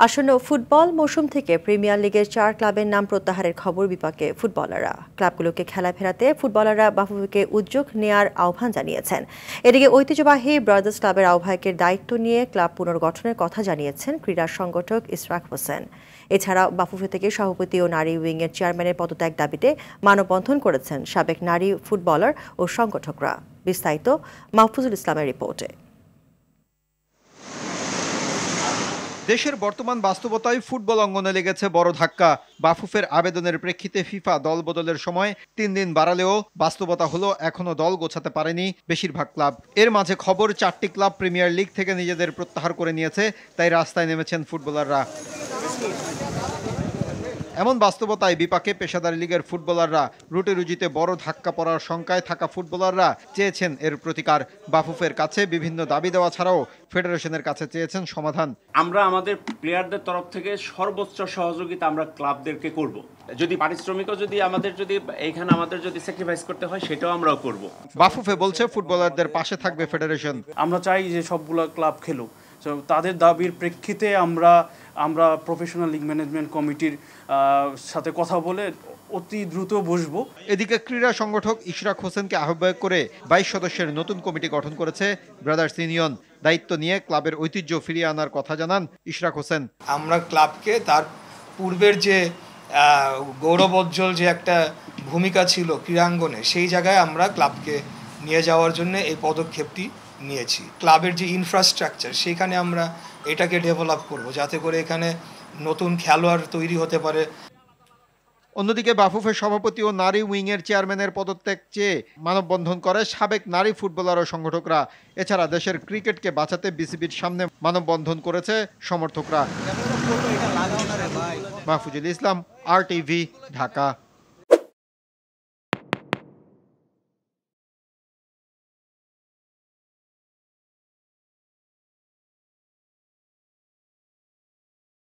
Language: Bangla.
আসন্ন ফুটবল মৌসুম থেকে প্রিমিয়ার লিগের 4 ক্লাবের নাম প্রত্যাহারের খবর বিপাকে ফুটবলাররা। ক্লাবগুলোকে খেলায় ফেরাতে ফুটবলাররা বাফুফেকে উদ্যোগ নেয়ার আহ্বান জানিয়েছেন। এদিকে ঐতিহ্যবাহী ব্রাদার্স ক্লাবের আহ্বায়কের দায়িত্ব নিয়ে ক্লাব পুনর্গঠনের কথা জানিয়েছেন ক্রীড়া সংগঠক ইশরাক হোসেন। এছাড়া বাফুফে থেকে সভাপতি ও নারী উইংয়ের চেয়ারম্যানের পদত্যাগ দাবিতে মানববন্ধন করেছেন সাবেক নারী ফুটবলার ও সংগঠকরা। বিস্তারিত মাহফুজুল ইসলামের রিপোর্টে। দেশের বর্তমান বাস্তবতায় ফুটবল অঙ্গনে লেগেছে বড় ধাক্কা। বাফুফের আবেদনের প্রেক্ষিতে ফিফা দল বদলের সময় 3 দিন বাড়ালেও বাস্তবতা হলো এখনো দল গোছাতে পারেনি বেশিরভাগ ক্লাব। এর মাঝে খবর 4টি ক্লাব প্রিমিয়ার লিগ থেকে নিজেদের প্রত্যাহার করে নিয়েছে, তাই রাস্তায় নেমেছেন ফুটবলাররা। এমন বাস্তবতায় বিপাকে পেশাদার লিগের ফুটবলাররা। রুটি রুজিতে বড় ধাক্কা পড়ার শঙ্কায় থাকা ফুটবলাররা চেয়েছেন এর প্রতিকার। বাফুফের কাছে বিভিন্ন দাবি দেওয়া ছাড়াও ফেডারেশনের কাছে চেয়েছেন সমাধান। আমরা আমাদের প্লেয়ারদের তরফ থেকে সর্বোচ্চ সহযোগিতা আমরা ক্লাবদেরকে করব। যদি পারিশ্রমিকও যদি এইখানে আমাদের স্যাক্রিফাইস করতে হয় সেটাও আমরাও করব। বাফুফে বলছে ফুটবলারদের পাশে থাকবে ফেডারেশন। আমরা চাই যে সবগুলো ক্লাব খেলুক। তাদের দাবির প্রেক্ষিতে আমরা প্রফেশনাল লিগ ম্যানেজমেন্ট কমিটির সাথে কথা বলে অতি দ্রুত বসবো। এদিকে ক্রীড়া সংগঠক ইশরাক হোসেনকে আহ্বায়ক করে 22 সদস্যের নতুন কমিটি গঠন করেছে ব্রাদার্স ইউনিয়ন। দায়িত্ব নিয়ে ক্লাবের ঐতিহ্য ফিরিয়ে আনার কথা জানান ইশরাক হোসেন। আমরা ক্লাবকে তার পূর্বের যে গৌরবোজ্জ্বল যে একটা ভূমিকা ছিল ক্রীড়াঙ্গনে, সেই জায়গায় আমরা ক্লাবকে নিয়ে যাওয়ার জন্য এই পদক্ষেপটি নিয়েছি। ক্লাবের যে ইনফ্রাস্ট্রাকচার সেখানে আমরা এটাকে ডেভেলপ করব, যাতে করে এখানে নতুন খেলোয়াড় তৈরি হতে পারে। অন্যদিকে বাফুফের সভাপতি ও নারী উইংয়ের চেয়ারম্যানের পদত্যাগ চেয়ে মানববন্ধন করে সাবেক নারী ফুটবলার ও সংগঠকরা। এছাড়া দেশের ক্রিকেটকে বাঁচাতে বিসিবির সামনে মানববন্ধন করেছে সমর্থকরা। মাহফুজুল ইসলাম, RTV, ঢাকা।